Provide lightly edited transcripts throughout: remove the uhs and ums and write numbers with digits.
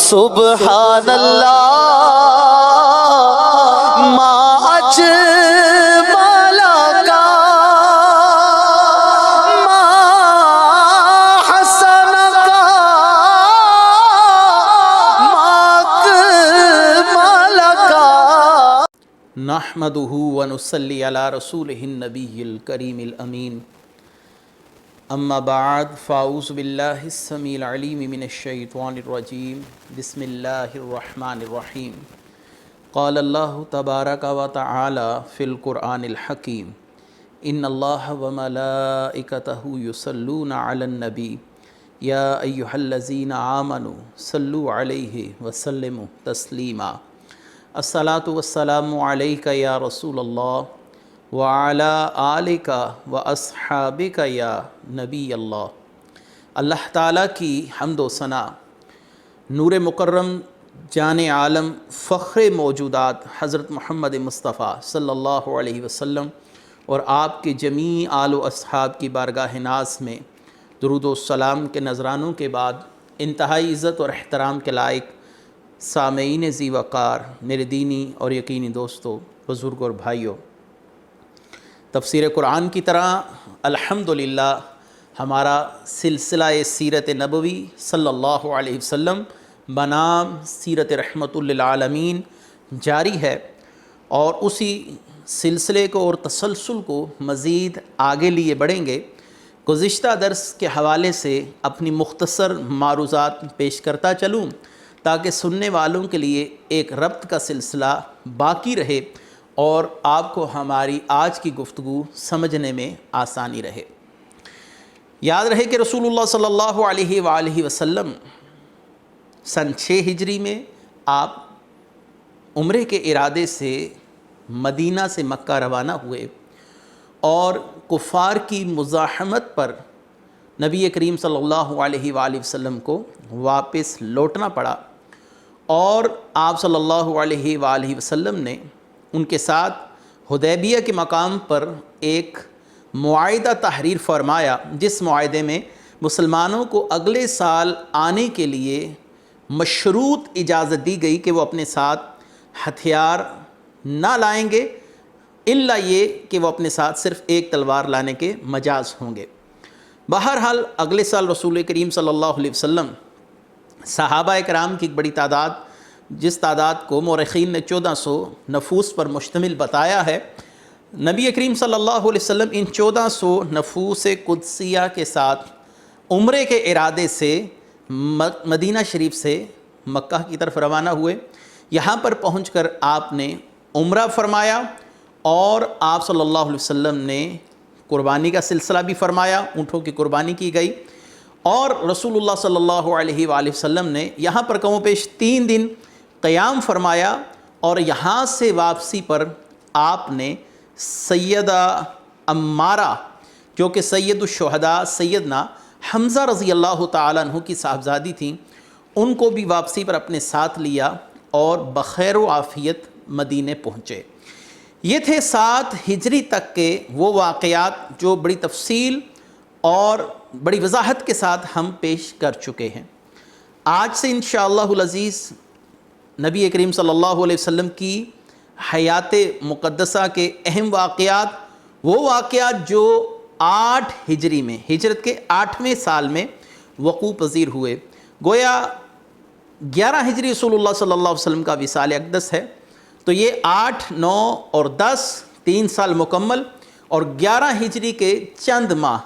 سبحان اللہ ما اجمل کا ما حسن کا ما اکمل کا نحمدہ ونصلی علی رسولہ النبی الکریم الامین اما بعد فاعوذ باللہ السمیع العلیم من الشیطان الرجیم بسم اللہ الرحمن الرحیم قال اللہ تبارک و تعالی فی القرآن الحکیم ان اللہ وملائکتہ یصلون علی النبی یا ایہا الذین آمنوا صلوا علیہ وسلموا تسلیما الصلاۃ والسلام علیک یا رسول اللہ وعلی آلک و اصحابک یا نبی اللہ۔ اللہ تعالیٰ کی حمد و ثنا، نور مکرم، جان عالم، فخر موجودات حضرت محمد مصطفیٰ صلی اللہ علیہ وسلم اور آپ کے جمیع آل و اصحاب کی بارگاہ ناز میں درود و سلام کے نذرانوں کے بعد انتہائی عزت اور احترام کے لائق سامعین ذی وقار، میرے دینی اور یقینی دوستو، بزرگ اور بھائیوں، تفسیر قرآن کی طرح الحمدللہ ہمارا سلسلہ سیرت نبوی صلی اللہ علیہ وسلم بنام سیرت رحمت للعالمین جاری ہے، اور اسی سلسلے کو اور تسلسل کو مزید آگے لیے بڑھیں گے۔ گزشتہ درس کے حوالے سے اپنی مختصر معروضات پیش کرتا چلوں تاکہ سننے والوں کے لیے ایک ربط کا سلسلہ باقی رہے اور آپ کو ہماری آج کی گفتگو سمجھنے میں آسانی رہے۔ یاد رہے کہ رسول اللہ صلی اللہ علیہ وآلہ وسلم سن 6 ہجری میں آپ عمرے کے ارادے سے مدینہ سے مکہ روانہ ہوئے، اور کفار کی مزاحمت پر نبی کریم صلی اللہ علیہ وآلہ وسلم کو واپس لوٹنا پڑا، اور آپ صلی اللہ علیہ وآلہ وسلم نے ان کے ساتھ حدیبیہ کے مقام پر ایک معاہدہ تحریر فرمایا، جس معاہدے میں مسلمانوں کو اگلے سال آنے کے لیے مشروط اجازت دی گئی کہ وہ اپنے ساتھ ہتھیار نہ لائیں گے، الا یہ کہ وہ اپنے ساتھ صرف ایک تلوار لانے کے مجاز ہوں گے۔ بہرحال اگلے سال رسول کریم صلی اللہ علیہ وسلم صحابہ کرام کی ایک بڑی تعداد، جس تعداد کو مورخین نے 1400 نفوس پر مشتمل بتایا ہے، نبی کریم صلی اللہ علیہ وسلم ان 1400 نفوس قدسیہ کے ساتھ عمرے کے ارادے سے مدینہ شریف سے مکہ کی طرف روانہ ہوئے۔ یہاں پر پہنچ کر آپ نے عمرہ فرمایا، اور آپ صلی اللہ علیہ وسلم نے قربانی کا سلسلہ بھی فرمایا، اونٹوں کی قربانی کی گئی، اور رسول اللہ صلی اللہ علیہ وآلہ وسلم نے یہاں پر کم و بیش 3 دن قیام فرمایا، اور یہاں سے واپسی پر آپ نے سیدہ عمارہ، جو کہ سید الشہداء سیدنا حمزہ رضی اللہ تعالیٰ عنہ کی صاحبزادی تھیں، ان کو بھی واپسی پر اپنے ساتھ لیا اور بخیر و عافیت مدینے پہنچے۔ یہ تھے 7 ہجری تک کے وہ واقعات جو بڑی تفصیل اور بڑی وضاحت کے ساتھ ہم پیش کر چکے ہیں۔ آج سے انشاءاللہ العزیز نبی کریم صلی اللہ علیہ وسلم کی حیات مقدسہ کے اہم واقعات، وہ واقعات جو 8 ہجری میں، ہجرت کے 8ویں سال میں وقوع پذیر ہوئے۔ گویا 11 ہجری رسول اللہ صلی اللہ علیہ وسلم کا وصال اقدس ہے، تو یہ 8، 9 اور 10 3 سال مکمل، اور 11 ہجری کے چند ماہ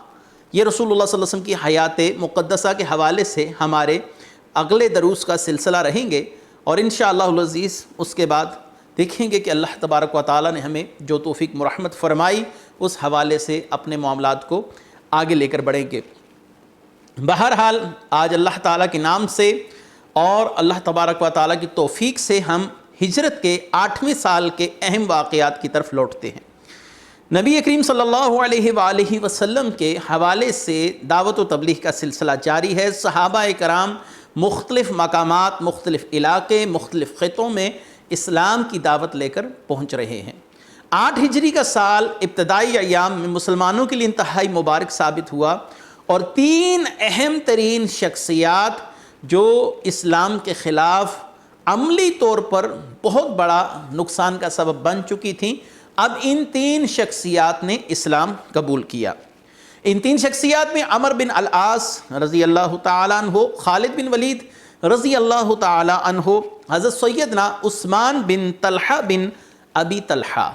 یہ رسول اللہ صلی اللہ علیہ وسلم کی حیات مقدسہ کے حوالے سے ہمارے اگلے دروس کا سلسلہ رہیں گے، اور انشاءاللہ العزیز اس کے بعد دیکھیں گے کہ اللہ تبارک و تعالیٰ نے ہمیں جو توفیق مرحمت فرمائی اس حوالے سے اپنے معاملات کو آگے لے کر بڑھیں گے۔ بہرحال آج اللہ تعالیٰ کے نام سے اور اللہ تبارک و تعالیٰ کی توفیق سے ہم ہجرت کے 8ویں سال کے اہم واقعات کی طرف لوٹتے ہیں۔ نبی کریم صلی اللہ علیہ وآلہ وسلم کے حوالے سے دعوت و تبلیغ کا سلسلہ جاری ہے۔ صحابہ کرام مختلف مقامات، مختلف علاقے، مختلف خطوں میں اسلام کی دعوت لے کر پہنچ رہے ہیں۔ 8 ہجری کا سال ابتدائی ایام میں مسلمانوں کے لیے انتہائی مبارک ثابت ہوا، اور 3 اہم ترین شخصیات جو اسلام کے خلاف عملی طور پر بہت بڑا نقصان کا سبب بن چکی تھیں، اب ان 3 شخصیات نے اسلام قبول کیا۔ ان 3 شخصیات میں عمر بن العاص رضی اللہ تعالیٰ عنہ، خالد بن ولید رضی اللہ تعالیٰ عنہ، حضرت سیدنا عثمان بن طلحہ بن ابی طلحہ،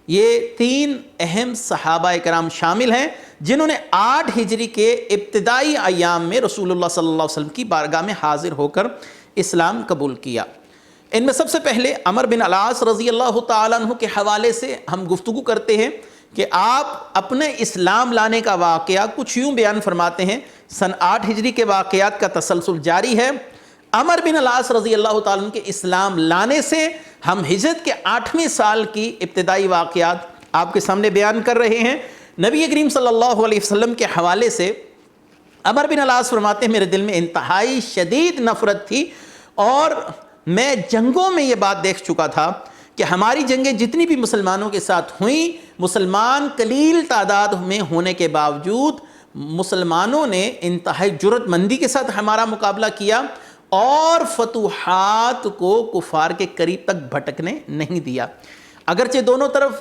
یہ 3 اہم صحابہ کرام شامل ہیں جنہوں نے 8 ہجری کے ابتدائی ایام میں رسول اللہ صلی اللہ علیہ وسلم کی بارگاہ میں حاضر ہو کر اسلام قبول کیا۔ ان میں سب سے پہلے عمر بن العاص رضی اللہ تعالیٰ عنہ کے حوالے سے ہم گفتگو کرتے ہیں کہ آپ اپنے اسلام لانے کا واقعہ کچھ یوں بیان فرماتے ہیں۔ سن 8 ہجری کے واقعات کا تسلسل جاری ہے۔ عمر بن العاص رضی اللہ تعالیٰ عنہ کے اسلام لانے سے ہم ہجرت کے 8ویں سال کی ابتدائی واقعات آپ کے سامنے بیان کر رہے ہیں۔ نبی کریم صلی اللہ علیہ وسلم کے حوالے سے عمر بن العاص فرماتے ہیں، میرے دل میں انتہائی شدید نفرت تھی اور میں جنگوں میں یہ بات دیکھ چکا تھا کہ ہماری جنگیں جتنی بھی مسلمانوں کے ساتھ ہوئیں، مسلمان قلیل تعداد میں ہونے کے باوجود مسلمانوں نے انتہائی جرأت مندی کے ساتھ ہمارا مقابلہ کیا اور فتوحات کو کفار کے قریب تک بھٹکنے نہیں دیا۔ اگرچہ دونوں طرف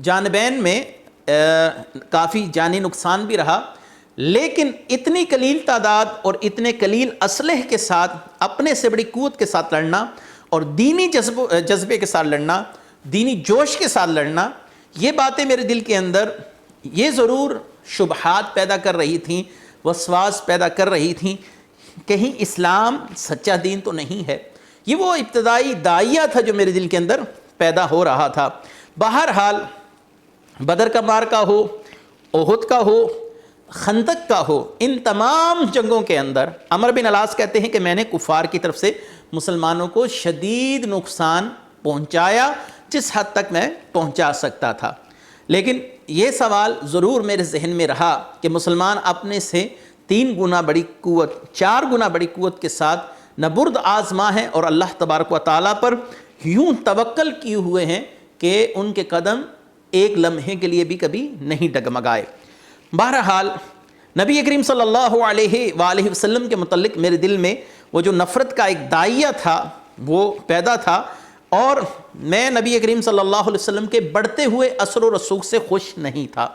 جانبین میں کافی جانی نقصان بھی رہا، لیکن اتنی قلیل تعداد اور اتنے قلیل اسلحے کے ساتھ اپنے سے بڑی قوت کے ساتھ لڑنا اور دینی جذبے کے ساتھ لڑنا، دینی جوش کے ساتھ لڑنا، یہ باتیں میرے دل کے اندر یہ ضرور شبہات پیدا کر رہی تھیں، وسواس پیدا کر رہی تھیں، کہیں اسلام سچا دین تو نہیں ہے۔ یہ وہ ابتدائی داعیہ تھا جو میرے دل کے اندر پیدا ہو رہا تھا۔ بہرحال بدر کا معرکہ ہو، احد کا ہو، خندق کا ہو، ان تمام جنگوں کے اندر عمر بن العاص کہتے ہیں کہ میں نے کفار کی طرف سے مسلمانوں کو شدید نقصان پہنچایا جس حد تک میں پہنچا سکتا تھا۔ لیکن یہ سوال ضرور میرے ذہن میں رہا کہ مسلمان اپنے سے 3 گنا بڑی قوت، 4 گنا بڑی قوت کے ساتھ نبرد آزما ہے اور اللہ تبارک و تعالیٰ پر یوں توکل کیے ہوئے ہیں کہ ان کے قدم ایک لمحے کے لیے بھی کبھی نہیں ڈگمگائے۔ بہرحال نبی کریم صلی اللہ علیہ وآلہ وسلم کے متعلق میرے دل میں وہ جو نفرت کا ایک داعیہ تھا وہ پیدا تھا، اور میں نبی کریم صلی اللہ علیہ وسلم کے بڑھتے ہوئے اثر و رسوخ سے خوش نہیں تھا۔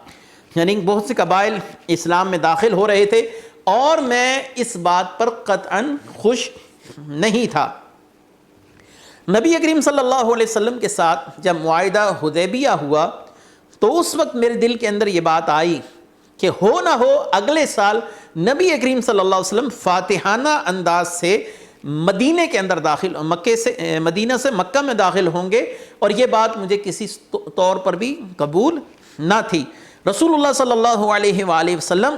یعنی بہت سے قبائل اسلام میں داخل ہو رہے تھے اور میں اس بات پر قطعاً خوش نہیں تھا۔ نبی کریم صلی اللہ علیہ وسلم کے ساتھ جب معاہدہ حدیبیہ ہوا تو اس وقت میرے دل کے اندر یہ بات آئی کہ ہو نہ ہو اگلے سال نبی کریم صلی اللہ علیہ وسلم فاتحانہ انداز سے مدینے کے اندر داخل، مدینہ سے مکہ میں داخل ہوں گے، اور یہ بات مجھے کسی طور پر بھی قبول نہ تھی۔ رسول اللہ صلی اللہ علیہ وآلہ وسلم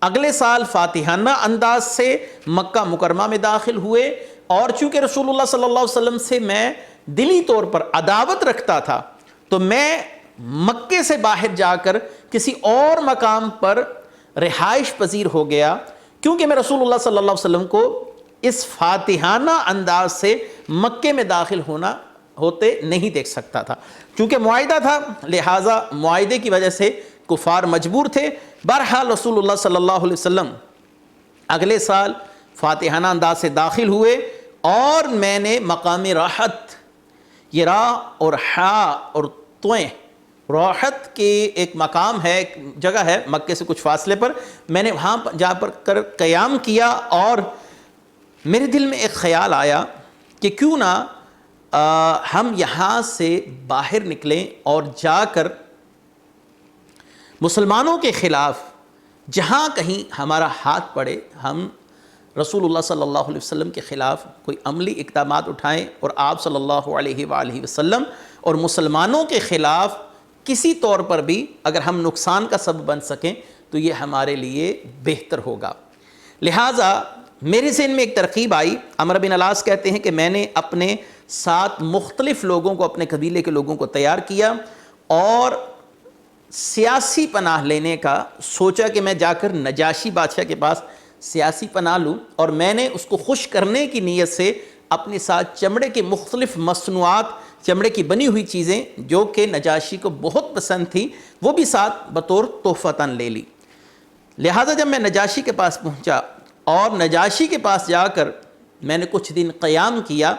اگلے سال فاتحانہ انداز سے مکہ مکرمہ میں داخل ہوئے، اور چونکہ رسول اللہ صلی اللہ علیہ وسلم سے میں دلی طور پر عداوت رکھتا تھا تو میں مکے سے باہر جا کر کسی اور مقام پر رہائش پذیر ہو گیا، کیونکہ میں رسول اللہ صلی اللہ علیہ وسلم کو اس فاتحانہ انداز سے مکے میں داخل ہوتے نہیں دیکھ سکتا تھا۔ چونکہ معاہدہ تھا لہٰذا معاہدے کی وجہ سے کفار مجبور تھے۔ بہرحال رسول اللہ صلی اللہ علیہ وسلم اگلے سال فاتحانہ انداز سے داخل ہوئے اور میں نے مقام راحت، یہ را اور حا اور تویں، راحت کی ایک مقام ہے، ایک جگہ ہے مکے سے کچھ فاصلے پر، میں نے وہاں جا کر قیام کیا، اور میرے دل میں ایک خیال آیا کہ کیوں نہ ہم یہاں سے باہر نکلیں اور جا کر مسلمانوں کے خلاف جہاں کہیں ہمارا ہاتھ پڑے ہم رسول اللہ صلی اللہ علیہ وسلم کے خلاف کوئی عملی اقدامات اٹھائیں، اور آپ صلی اللہ علیہ وآلہ وسلم اور مسلمانوں کے خلاف کسی طور پر بھی اگر ہم نقصان کا سبب بن سکیں تو یہ ہمارے لیے بہتر ہوگا۔ لہٰذا میرے ذہن میں ایک ترغیب آئی۔ عمر بن العاص کہتے ہیں کہ میں نے اپنے 7 مختلف لوگوں کو، اپنے قبیلے کے لوگوں کو تیار کیا اور سیاسی پناہ لینے کا سوچا کہ میں جا کر نجاشی بادشاہ کے پاس سیاسی پناہ لوں، اور میں نے اس کو خوش کرنے کی نیت سے اپنے ساتھ چمڑے کے مختلف مصنوعات، چمڑے کی بنی ہوئی چیزیں جو کہ نجاشی کو بہت پسند تھی وہ بھی ساتھ بطور تحفتاً لے لی۔ لہٰذا جب میں نجاشی کے پاس پہنچا اور نجاشی کے پاس جا کر میں نے کچھ دن قیام کیا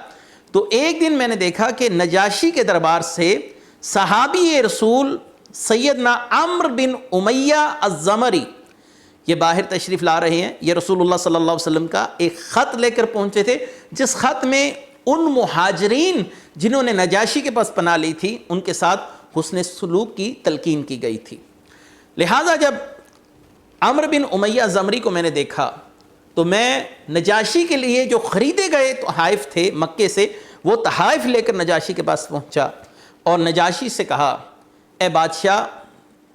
تو ایک دن میں نے دیکھا کہ نجاشی کے دربار سے صحابی رسول سیدنا عمرو بن امیہ الزمری یہ باہر تشریف لا رہے ہیں. یہ رسول اللہ صلی اللہ علیہ وسلم کا ایک خط لے کر پہنچے تھے، جس خط میں ان مہاجرین جنہوں نے نجاشی کے پاس پناہ لی تھی ان کے ساتھ حسن سلوک کی تلقین کی گئی تھی. لہٰذا جب عمرو بن امیہ الزمری کو میں نے دیکھا تو میں نجاشی کے لیے جو خریدے گئے تحائف تھے مکے سے وہ تحائف لے کر نجاشی کے پاس پہنچا اور نجاشی سے کہا، اے بادشاہ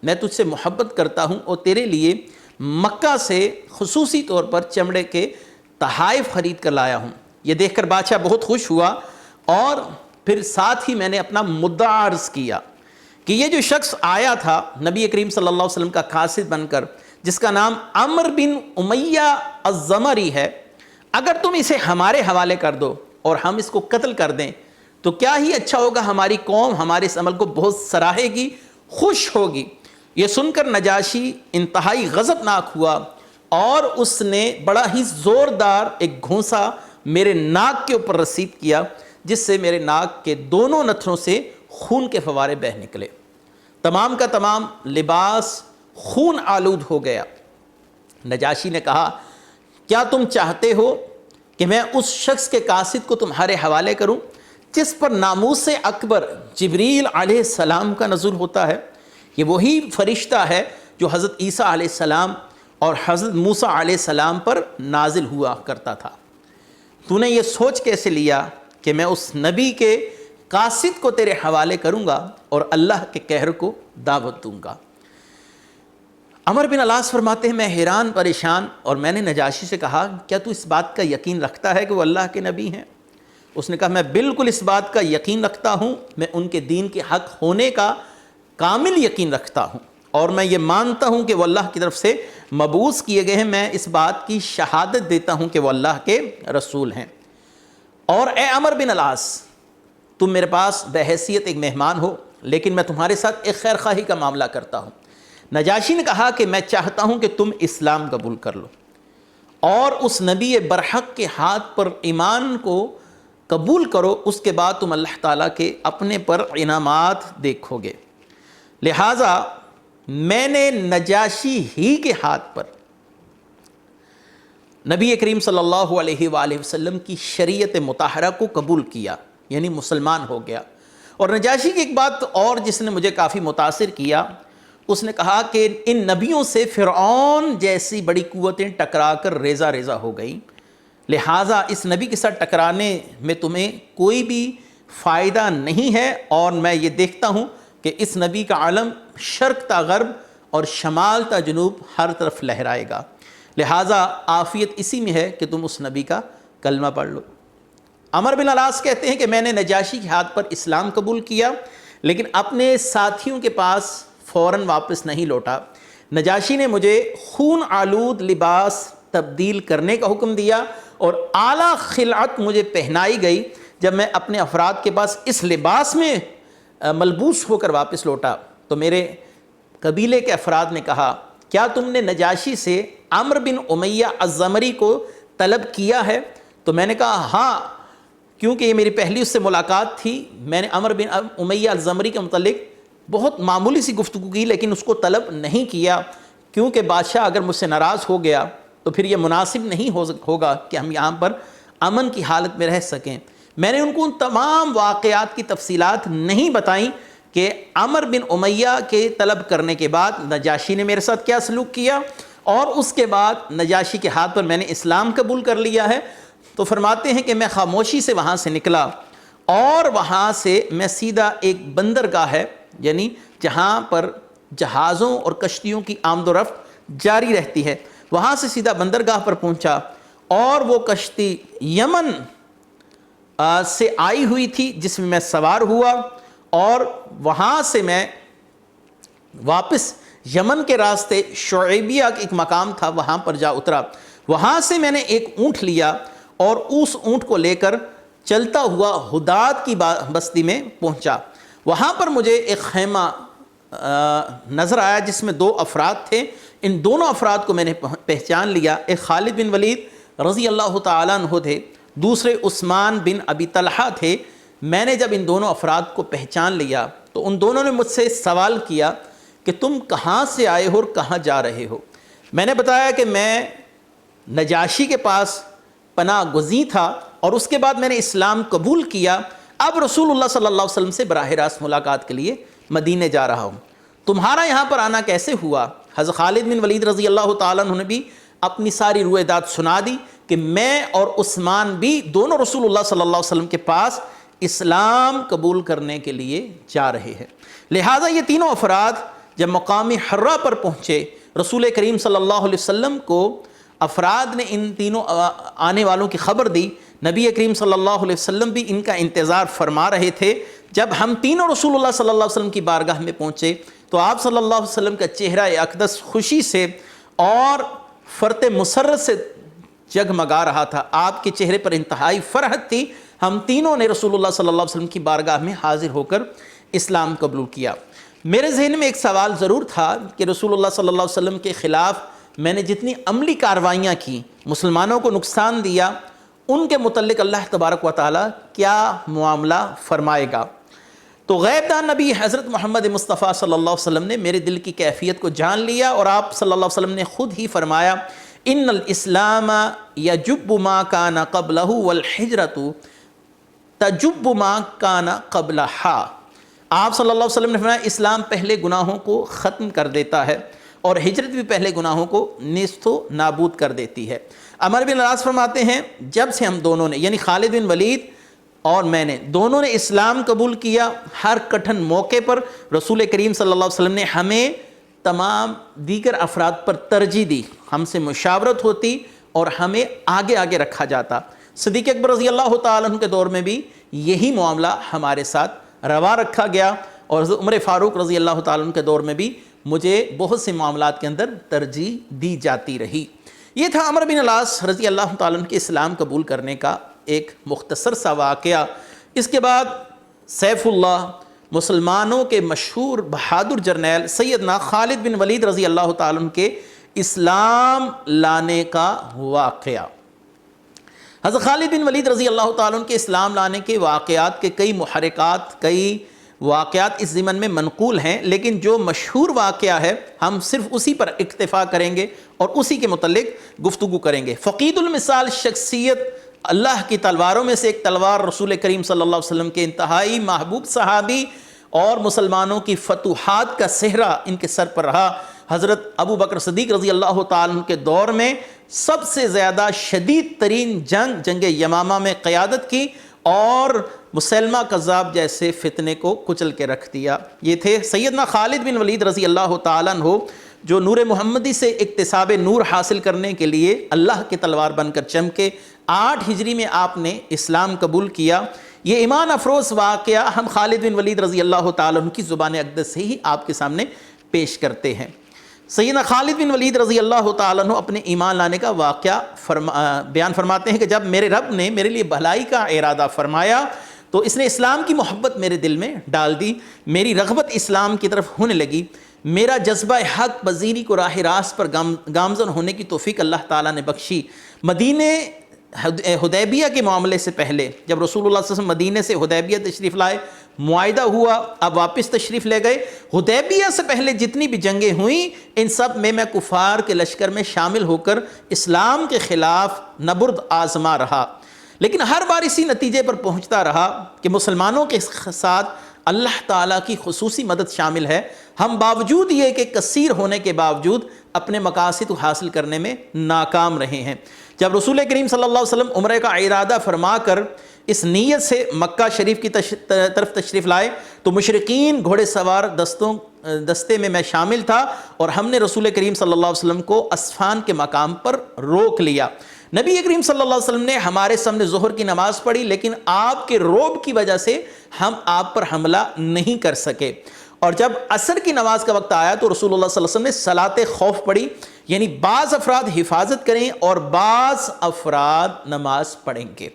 میں تجھ سے محبت کرتا ہوں اور تیرے لیے مکہ سے خصوصی طور پر چمڑے کے تحائف خرید کر لایا ہوں. یہ دیکھ کر بادشاہ بہت خوش ہوا اور پھر ساتھ ہی میں نے اپنا مدعا عرض کیا کہ یہ جو شخص آیا تھا نبی کریم صلی اللہ علیہ وسلم کا قاصد بن کر، جس کا نام عمرو بن امیہ الزمری ہے، اگر تم اسے ہمارے حوالے کر دو اور ہم اس کو قتل کر دیں تو کیا ہی اچھا ہوگا، ہماری قوم ہمارے اس عمل کو بہت سراہے گی، خوش ہوگی. یہ سن کر نجاشی انتہائی غضبناک ہوا اور اس نے بڑا ہی زوردار ایک گھونسا میرے ناک کے اوپر رسید کیا، جس سے میرے ناک کے دونوں نتھنوں سے خون کے فوارے بہہ نکلے. تمام کا تمام لباس خون آلود ہو گیا. نجاشی نے کہا، کیا تم چاہتے ہو کہ میں اس شخص کے قاصد کو تمہارے حوالے کروں جس پر ناموس اکبر جبریل علیہ السلام کا نزول ہوتا ہے؟ یہ وہی فرشتہ ہے جو حضرت عیسیٰ علیہ السلام اور حضرت موسیٰ علیہ السلام پر نازل ہوا کرتا تھا. تو نے یہ سوچ کیسے لیا کہ میں اس نبی کے قاصد کو تیرے حوالے کروں گا اور اللہ کے قہر کو دعوت دوں گا؟ عمر بن العاص فرماتے ہیں، میں حیران پریشان اور میں نے نجاشی سے کہا، کیا تو اس بات کا یقین رکھتا ہے کہ وہ اللہ کے نبی ہیں؟ اس نے کہا، میں بالکل اس بات کا یقین رکھتا ہوں، میں ان کے دین کے حق ہونے کا کامل یقین رکھتا ہوں اور میں یہ مانتا ہوں کہ وہ اللہ کی طرف سے مبعوث کیے گئے ہیں. میں اس بات کی شہادت دیتا ہوں کہ وہ اللہ کے رسول ہیں. اور اے عمر بن العاص، تم میرے پاس بحیثیت ایک مہمان ہو، لیکن میں تمہارے ساتھ ایک خیر خواہی کا معاملہ کرتا ہوں. نجاشی نے کہا کہ میں چاہتا ہوں کہ تم اسلام قبول کر لو اور اس نبی برحق کے ہاتھ پر ایمان کو قبول کرو، اس کے بعد تم اللہ تعالیٰ کے اپنے پر انعامات دیکھو گے. لہٰذا میں نے نجاشی ہی کے ہاتھ پر نبی کریم صلی اللہ علیہ وآلہ وسلم کی شریعت مطہرہ کو قبول کیا، یعنی مسلمان ہو گیا. اور نجاشی کی ایک بات اور جس نے مجھے کافی متاثر کیا، اس نے کہا کہ ان نبیوں سے فرعون جیسی بڑی قوتیں ٹکرا کر ریزہ ریزہ ہو گئیں، لہٰذا اس نبی کے ساتھ ٹکرانے میں تمہیں کوئی بھی فائدہ نہیں ہے، اور میں یہ دیکھتا ہوں کہ اس نبی کا علم شرق تا غرب اور شمال تا جنوب ہر طرف لہرائے گا، لہٰذا عافیت اسی میں ہے کہ تم اس نبی کا کلمہ پڑھ لو. عمر بن العاص کہتے ہیں کہ میں نے نجاشی کے ہاتھ پر اسلام قبول کیا، لیکن اپنے ساتھیوں کے پاس فوراً واپس نہیں لوٹا. نجاشی نے مجھے خون آلود لباس تبدیل کرنے کا حکم دیا اور اعلیٰ خلعت مجھے پہنائی گئی. جب میں اپنے افراد کے پاس اس لباس میں ملبوس ہو کر واپس لوٹا تو میرے قبیلے کے افراد نے کہا، کیا تم نے نجاشی سے عمرو بن امیہ الزمری کو طلب کیا ہے؟ تو میں نے کہا ہاں، کیونکہ یہ میری پہلی اس سے ملاقات تھی. میں نے عمرو بن امیہ الزمری کے متعلق بہت معمولی سی گفتگو کی، لیکن اس کو طلب نہیں کیا، کیونکہ بادشاہ اگر مجھ سے ناراض ہو گیا تو پھر یہ مناسب نہیں ہوگا کہ ہم یہاں پر امن کی حالت میں رہ سکیں. میں نے ان کو ان تمام واقعات کی تفصیلات نہیں بتائیں کہ عمرو بن امیہ کے طلب کرنے کے بعد نجاشی نے میرے ساتھ کیا سلوک کیا اور اس کے بعد نجاشی کے ہاتھ پر میں نے اسلام قبول کر لیا ہے. تو فرماتے ہیں کہ میں خاموشی سے وہاں سے نکلا اور وہاں سے میں سیدھا ایک بندرگاہ ہے، یعنی جہاں پر جہازوں اور کشتیوں کی آمد و رفت جاری رہتی ہے، وہاں سے سیدھا بندرگاہ پر پہنچا اور وہ کشتی یمن سے آئی ہوئی تھی جس میں سوار ہوا اور وہاں سے میں واپس یمن کے راستے شعیبیہ کا ایک مقام تھا وہاں پر جا اترا. وہاں سے میں نے ایک اونٹ لیا اور اس اونٹ کو لے کر چلتا ہوا حداد کی بستی میں پہنچا. وہاں پر مجھے ایک خیمہ نظر آیا جس میں 2 افراد تھے، ان دونوں افراد کو میں نے پہچان لیا. ایک خالد بن ولید رضی اللہ تعالیٰ عنہ تھے, دوسرے عثمان بن ابی طلحہ تھے. میں نے جب ان دونوں افراد کو پہچان لیا تو ان دونوں نے مجھ سے سوال کیا کہ تم کہاں سے آئے ہو اور کہاں جا رہے ہو. میں نے بتایا کہ میں نجاشی کے پاس پناہ گزین تھا اور اس کے بعد میں نے اسلام قبول کیا. اب رسول اللہ صلی اللہ علیہ وسلم سے براہ راست ملاقات کے لیے مدینے جا رہا ہوں. تمہارا یہاں پر آنا کیسے ہوا؟ حضرت خالد بن ولید رضی اللہ تعالیٰ عنہ نے بھی اپنی ساری روایات سنا دی کہ میں اور عثمان بھی دونوں رسول اللہ صلی اللہ علیہ وسلم کے پاس اسلام قبول کرنے کے لیے جا رہے ہیں. لہٰذا یہ تینوں افراد جب مقام حرہ پر پہنچے, رسول کریم صلی اللہ علیہ وسلم کو افراد نے ان تینوں آنے والوں کی خبر دی. نبی کریم صلی اللہ علیہ وسلم بھی ان کا انتظار فرما رہے تھے. جب ہم تینوں رسول اللہ صلی اللہ علیہ وسلم کی بارگاہ میں پہنچے تو آپ صلی اللہ علیہ وسلم کا چہرہ اقدس خوشی سے اور فرط مسرت سے جگمگا رہا تھا. آپ کے چہرے پر انتہائی فرحت تھی. ہم تینوں نے رسول اللہ صلی اللہ علیہ وسلم کی بارگاہ میں حاضر ہو کر اسلام قبول کیا. میرے ذہن میں ایک سوال ضرور تھا کہ رسول اللہ صلی اللہ علیہ وسلم کے خلاف میں نے جتنی عملی کاروائیاں کی, مسلمانوں کو نقصان دیا, ان کے متعلق اللہ تبارک و تعالیٰ کیا معاملہ فرمائے گا. تو غیب دان نبی حضرت محمد مصطفیٰ صلی اللہ علیہ وسلم نے میرے دل کی کیفیت کو جان لیا اور آپ صلی اللہ علیہ وسلم نے خود ہی فرمایا ان الاسلام یجب ما کان قبلہ والحجرۃ تجب ما کان قبلہا. آپ صلی اللہ علیہ وسلم نے فرمایا اسلام پہلے گناہوں کو ختم کر دیتا ہے اور ہجرت بھی پہلے گناہوں کو نیست و نابود کر دیتی ہے. عمر بن العاص فرماتے ہیں جب سے ہم دونوں نے یعنی خالد بن ولید اور میں نے دونوں نے اسلام قبول کیا, ہر کٹھن موقع پر رسول کریم صلی اللہ علیہ وسلم نے ہمیں تمام دیگر افراد پر ترجیح دی. ہم سے مشاورت ہوتی اور ہمیں آگے آگے رکھا جاتا. صدیق اکبر رضی اللہ تعالیٰ عنہ کے دور میں بھی یہی معاملہ ہمارے ساتھ روا رکھا گیا اور عمر فاروق رضی اللہ تعالیٰ عنہ کے دور میں بھی مجھے بہت سے معاملات کے اندر ترجیح دی جاتی رہی. یہ تھا عمر بن العاص رضی اللہ تعالیٰ عنہ کے اسلام قبول کرنے کا ایک مختصر سا واقعہ. اس کے بعد سیف اللہ مسلمانوں کے مشہور بہادر جرنیل سیدنا خالد بن ولید رضی اللہ تعالیٰ عنہ کے اسلام لانے کا واقعہ. حضرت خالد بن ولید رضی اللہ تعالیٰ عنہ کے اسلام لانے کے واقعات کے کئی محرکات, کئی واقعات اس ضمن میں منقول ہیں, لیکن جو مشہور واقعہ ہے ہم صرف اسی پر اکتفا کریں گے اور اسی کے متعلق گفتگو کریں گے. فقید المثال شخصیت, اللہ کی تلواروں میں سے ایک تلوار, رسول کریم صلی اللہ علیہ وسلم کے انتہائی محبوب صحابی اور مسلمانوں کی فتوحات کا صحرا ان کے سر پر رہا. حضرت ابو بکر صدیق رضی اللہ تعالیٰ عنہ کے دور میں سب سے زیادہ شدید ترین جنگ یمامہ میں قیادت کی اور مسلمہ کذاب جیسے فتنے کو کچل کے رکھ دیا. یہ تھے سیدنا خالد بن ولید رضی اللہ تعالیٰ عنہ جو نور محمدی سے اکتساب نور حاصل کرنے کے لیے اللہ کی تلوار بن کر چمکے. 8 ہجری میں آپ نے اسلام قبول کیا. یہ ایمان افروز واقعہ ہم خالد بن ولید رضی اللہ تعالیٰ عنہ کی زبان اقدس سے ہی آپ کے سامنے پیش کرتے ہیں. سیدنا خالد بن ولید رضی اللہ تعالیٰ عنہ اپنے ایمان لانے کا واقعہ بیان فرماتے ہیں کہ جب میرے رب نے میرے لیے بھلائی کا ارادہ فرمایا تو اس نے اسلام کی محبت میرے دل میں ڈال دی. میری رغبت اسلام کی طرف ہونے لگی. میرا جذبہ حق پذیری کو راہ راست پر گامزن ہونے کی توفیق اللہ تعالیٰ نے بخشی. مدینے حدیبیہ کے معاملے سے پہلے جب رسول اللہ صلی اللہ علیہ وسلم مدینے سے حدیبیہ تشریف لائے, معاہدہ ہوا, اب واپس تشریف لے گئے. حدیبیہ سے پہلے جتنی بھی جنگیں ہوئیں ان سب میں کفار کے لشکر میں شامل ہو کر اسلام کے خلاف نبرد آزما رہا, لیکن ہر بار اسی نتیجے پر پہنچتا رہا کہ مسلمانوں کے ساتھ اللہ تعالیٰ کی خصوصی مدد شامل ہے. ہم باوجود یہ کہ کثیر ہونے کے باوجود اپنے مقاصد کو حاصل کرنے میں ناکام رہے ہیں. جب رسول کریم صلی اللہ علیہ وسلم عمرے کا ارادہ فرما کر اس نیت سے مکہ شریف کی طرف تشریف لائے تو مشرقین گھوڑے سوار دستے میں شامل تھا اور ہم نے رسول کریم صلی اللہ علیہ وسلم کو اسفان کے مقام پر روک لیا. نبی کریم صلی اللہ علیہ وسلم نے ہمارے سامنے ظہر کی نماز پڑھی, لیکن آپ کے رعب کی وجہ سے ہم آپ پر حملہ نہیں کر سکے. اور جب عصر کی نماز کا وقت آیا تو رسول اللہ صلی اللہ علیہ وسلم نے صلاۃ خوف پڑھی, یعنی بعض افراد حفاظت کریں اور بعض افراد نماز پڑھیں گے.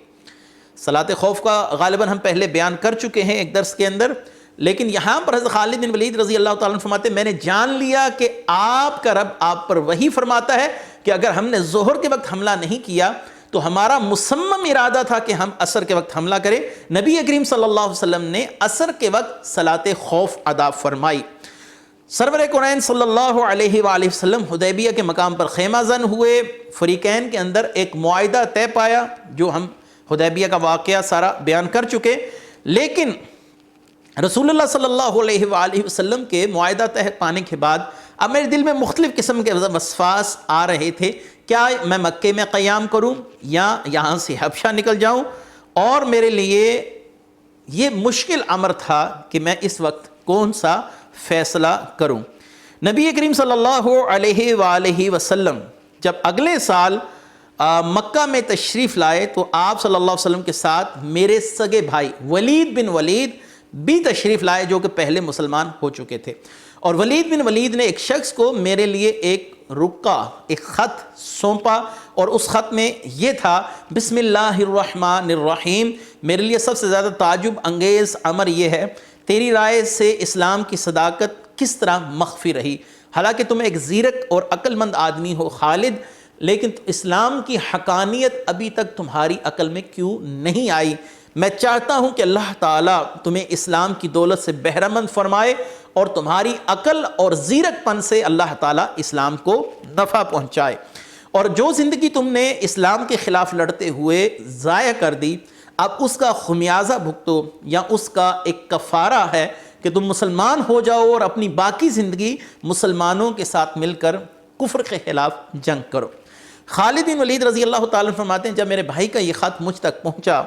صلاۃ خوف کا غالباً ہم پہلے بیان کر چکے ہیں ایک درس کے اندر. لیکن یہاں پر حضرت خالد بن ولید رضی اللہ تعالیٰ عنہ فرماتے ہیں میں نے جان لیا کہ آپ کا رب آپ پر وہی فرماتا ہے کہ اگر ہم نے ظہر کے وقت حملہ نہیں کیا تو ہمارا مصمم ارادہ تھا کہ ہم عصر کے وقت حملہ کریں. نبی کریم صلی اللہ علیہ وسلم نے عصر کے وقت صلاۃ خوف ادا فرمائی. سرور کونین صلی اللہ علیہ وآلہ وسلم حدیبیہ کے مقام پر خیمہ زن ہوئے. فریقین کے اندر ایک معاہدہ طے پایا جو ہم حدیبیہ کا واقعہ سارا بیان کر چکے. لیکن رسول اللہ صلی اللہ علیہ وآلہ وسلم کے معاہدہ طے پانے کے بعد اب میرے دل میں مختلف قسم کے وسواس آ رہے تھے. کیا میں مکے میں قیام کروں یا یہاں سے حبشہ نکل جاؤں؟ اور میرے لیے یہ مشکل امر تھا کہ میں اس وقت کون سا فیصلہ کروں. نبی کریم صلی اللہ علیہ وآلہ وسلم جب اگلے سال مکہ میں تشریف لائے تو آپ صلی اللہ علیہ وسلم کے ساتھ میرے سگے بھائی ولید بن ولید بھی تشریف لائے جو کہ پہلے مسلمان ہو چکے تھے. اور ولید بن ولید نے ایک شخص کو میرے لیے ایک رکا ایک خط سونپا اور اس خط میں یہ تھا بسم اللہ الرحمن الرحیم. میرے لیے سب سے زیادہ تعجب انگیز امر یہ ہے تیری رائے سے اسلام کی صداقت کس طرح مخفی رہی. حالانکہ تم ایک زیرک اور عقل مند آدمی ہو خالد، لیکن اسلام کی حقانیت ابھی تک تمہاری عقل میں کیوں نہیں آئی؟ میں چاہتا ہوں کہ اللہ تعالیٰ تمہیں اسلام کی دولت سے بہرہ مند فرمائے اور تمہاری عقل اور زیرک پن سے اللہ تعالیٰ اسلام کو نفع پہنچائے. اور جو زندگی تم نے اسلام کے خلاف لڑتے ہوئے ضائع کر دی اب اس کا خمیازہ بھگتو، یا اس کا ایک کفارہ ہے کہ تم مسلمان ہو جاؤ اور اپنی باقی زندگی مسلمانوں کے ساتھ مل کر کفر کے خلاف جنگ کرو. خالد بن ولید رضی اللہ تعالیٰ عنہ فرماتے ہیں جب میرے بھائی کا یہ خط مجھ تک پہنچا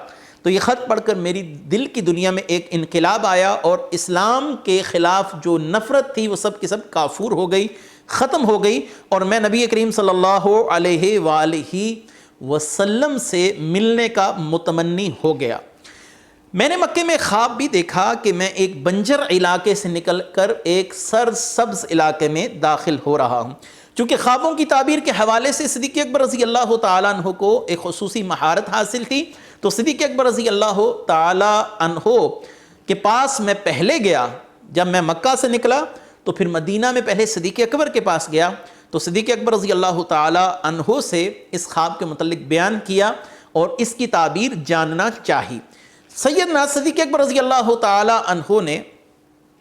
تو یہ خط پڑھ کر میری دل کی دنیا میں ایک انقلاب آیا اور اسلام کے خلاف جو نفرت تھی وہ سب کی سب کافور ہو گئی، ختم ہو گئی. اور میں نبی کریم صلی اللہ علیہ وآلہ وسلم سے ملنے کا متمنی ہو گیا. میں نے مکے میں خواب بھی دیکھا کہ میں ایک بنجر علاقے سے نکل کر ایک سرسبز علاقے میں داخل ہو رہا ہوں. چونکہ خوابوں کی تعبیر کے حوالے سے صدیق اکبر رضی اللہ تعالیٰ عنہ کو ایک خصوصی مہارت حاصل تھی، تو صدیق اکبر رضی اللہ تعالیٰ عنہ کے پاس میں پہلے گیا. جب میں مکہ سے نکلا تو پھر مدینہ میں پہلے صدیق اکبر کے پاس گیا تو صدیق اکبر رضی اللہ تعالیٰ عنہ سے اس خواب کے متعلق بیان کیا اور اس کی تعبیر جاننا چاہی. سیدنا صدیق اکبر رضی اللہ تعالیٰ عنہ نے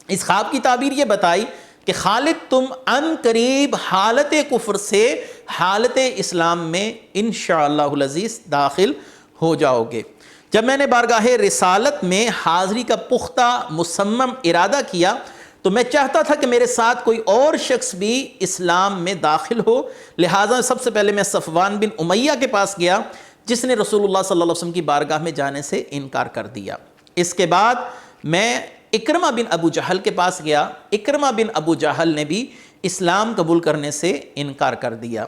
اس خواب کی تعبیر یہ بتائی کہ خالد تم ان قریب حالت کفر سے حالت اسلام میں انشاءاللہ العزیز داخل ہو جاؤ گے. جب میں نے بارگاہ رسالت میں حاضری کا پختہ مصمم ارادہ کیا تو میں چاہتا تھا کہ میرے ساتھ کوئی اور شخص بھی اسلام میں داخل ہو، لہٰذا سب سے پہلے میں صفوان بن امیہ کے پاس گیا جس نے رسول اللہ صلی اللہ علیہ وسلم کی بارگاہ میں جانے سے انکار کر دیا. اس کے بعد میں اکرمہ بن ابو جہل کے پاس گیا. اکرمہ بن ابو جہل نے بھی اسلام قبول کرنے سے انکار کر دیا.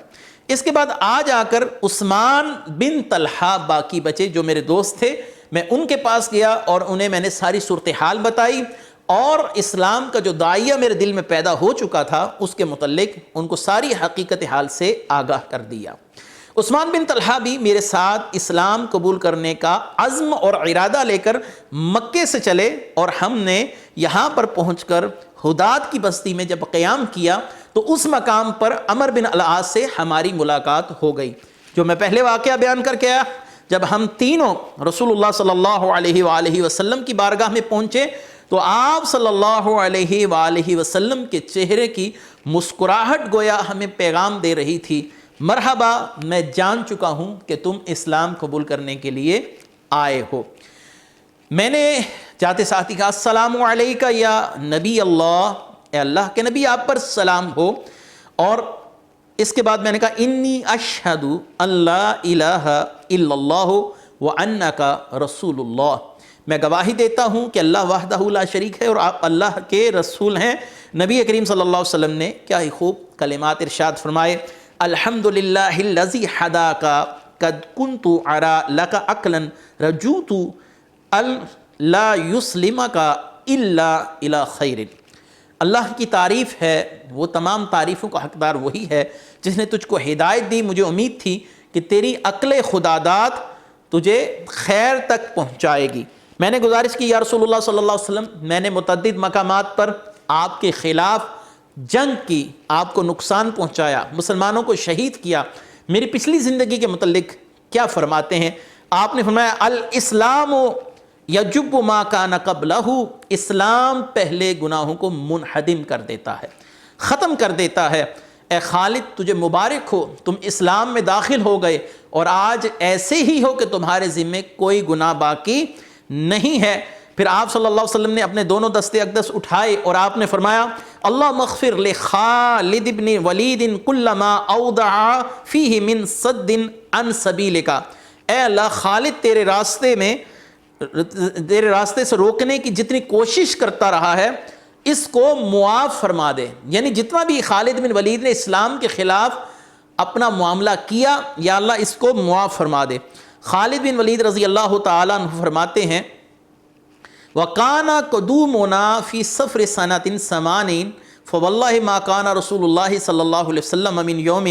اس کے بعد آج آ کر عثمان بن طلحہ باقی بچے جو میرے دوست تھے، میں ان کے پاس گیا اور انہیں میں نے ساری صورتحال بتائی اور اسلام کا جو داعیہ میرے دل میں پیدا ہو چکا تھا اس کے متعلق ان کو ساری حقیقت حال سے آگاہ کر دیا. عثمان بن طلحہ بھی میرے ساتھ اسلام قبول کرنے کا عزم اور ارادہ لے کر مکے سے چلے اور ہم نے یہاں پر پہنچ کر حداد کی بستی میں جب قیام کیا تو اس مقام پر عمر بن العاص سے ہماری ملاقات ہو گئی. جو میں پہلے واقعہ بیان کر کے آیا، جب ہم تینوں رسول اللہ صلی اللہ علیہ وآلہ وسلم کی بارگاہ میں پہنچے تو آپ صلی اللہ علیہ وآلہ وسلم کے چہرے کی مسکراہٹ گویا ہمیں پیغام دے رہی تھی، مرحبا، میں جان چکا ہوں کہ تم اسلام قبول کرنے کے لیے آئے ہو. میں نے جاتے ساتھی کہا السلام علیکہ یا نبی اللہ، اے اللہ کے نبی آپ پر سلام ہو. اور اس کے بعد میں نے کہا انی اشہد ان لا الہ الا اللہ وانک رسول اللہ، میں گواہی دیتا ہوں کہ اللہ وحدہ لا شریک ہے اور آپ اللہ کے رسول ہیں. نبی کریم صلی اللہ علیہ وسلم نے کیا ہی خوب کلمات ارشاد فرمائے، الحمدللہ الذی ہداک قد کنت اری لک عقلا رجوت لا یسلمک الا الی خیر. اللہ کی تعریف ہے، وہ تمام تعریفوں کا حقدار وہی ہے جس نے تجھ کو ہدایت دی. مجھے امید تھی کہ تیری عقل خداداد تجھے خیر تک پہنچائے گی. میں نے گزارش کی یا رسول اللہ صلی اللہ علیہ وسلم میں نے متعدد مقامات پر آپ کے خلاف جنگ کی، آپ کو نقصان پہنچایا، مسلمانوں کو شہید کیا، میری پچھلی زندگی کے متعلق کیا فرماتے ہیں؟ آپ نے فرمایا الاسلام یجب ما کان قبلہ، اسلام پہلے گناہوں کو منہدم کر دیتا ہے، ختم کر دیتا ہے۔ اے خالد تجھے مبارک ہو، تم اسلام میں داخل ہو گئے اور آج ایسے ہی ہو کہ تمہارے ذمے کوئی گناہ باقی نہیں ہے۔ پھر آپ صلی اللہ علیہ وسلم نے اپنے دونوں دستے اقدس اٹھائے اور آپ نے فرمایا اللہم اغفر لخالد بن ولید کل ما اودع فیہ من صد عن سبیلک، اے اللہ خالد تیرے راستے سے روکنے کی جتنی کوشش کرتا رہا ہے اس کو معاف فرما دے، یعنی جتنا بھی خالد بن ولید نے اسلام کے خلاف اپنا معاملہ کیا یا اللہ اس کو معاف فرما دے۔ خالد بن ولید رضی اللہ تعالیٰ عنہ فرماتے ہیں وَقَانَ قُدُومُنَا فِي صَفْرِ سَنَةٍ ثَمَانِينَ فَوَاللَّهِ مَا كَانَ رَسُولُ اللَّهِ صلی اللہ علیہ وسلم من يوم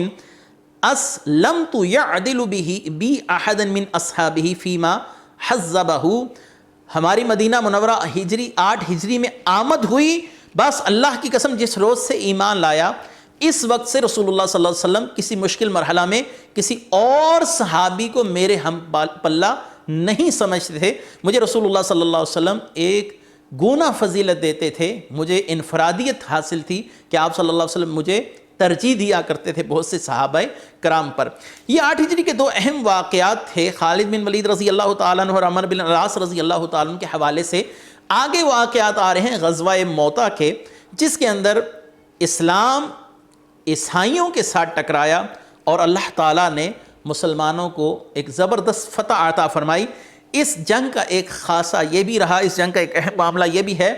أَسْلَمْتُ يَعْدِلُ بِهِ أَحَدًا من أَصْحَابِهِ فِيمَا حَزَّبَهُ۔ ہماری مدینہ منورہ ہجری 8 ہجری میں آمد ہوئی، بس اللہ کی قسم جس روز سے ایمان لایا اس وقت سے رسول اللہ صلی اللہ علیہ وسلم کسی مشکل مرحلہ میں کسی اور صحابی کو میرے ہم پلہ نہیں سمجھتے تھے۔ مجھے رسول اللہ صلی اللہ علیہ وسلم ایک گونا فضیلت دیتے تھے، مجھے انفرادیت حاصل تھی کہ آپ صلی اللہ علیہ وسلم مجھے ترجیح دیا کرتے تھے بہت سے صحابہ کرام پر۔ یہ 8 ہجری کے 2 اہم واقعات تھے، خالد بن ولید رضی اللہ تعالیٰ عنہ اور عمر بن العاص رضی اللہ تعالیٰ عنہ کے حوالے سے۔ آگے واقعات آ رہے ہیں غزوہ موطا کے، جس کے اندر اسلام عیسائیوں کے ساتھ ٹکرایا اور اللہ تعالیٰ نے مسلمانوں کو ایک زبردست فتح عطا فرمائی۔ اس جنگ کا ایک خاصہ یہ بھی رہا، اس جنگ کا ایک اہم معاملہ یہ بھی ہے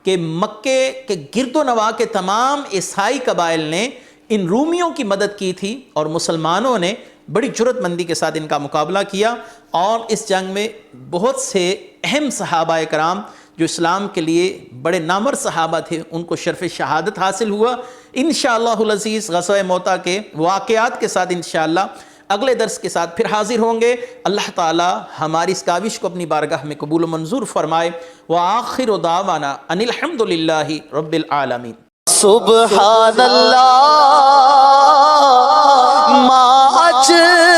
کہ مکے کے گرد و نواح کے تمام عیسائی قبائل نے ان رومیوں کی مدد کی تھی اور مسلمانوں نے بڑی جرأت مندی کے ساتھ ان کا مقابلہ کیا، اور اس جنگ میں بہت سے اہم صحابہ کرام جو اسلام کے لیے بڑے نامور صحابہ تھے ان کو شرف شہادت حاصل ہوا۔ انشاءاللہ العزیز غزوہ موطا کے واقعات کے ساتھ انشاءاللہ اگلے درس کے ساتھ پھر حاضر ہوں گے۔ اللہ تعالی ہماری اس کاوش کو اپنی بارگاہ میں قبول و منظور فرمائے۔ وآخر دعوانا ان الحمد للہ رب العالمین۔ سبحان اللہ ما اجل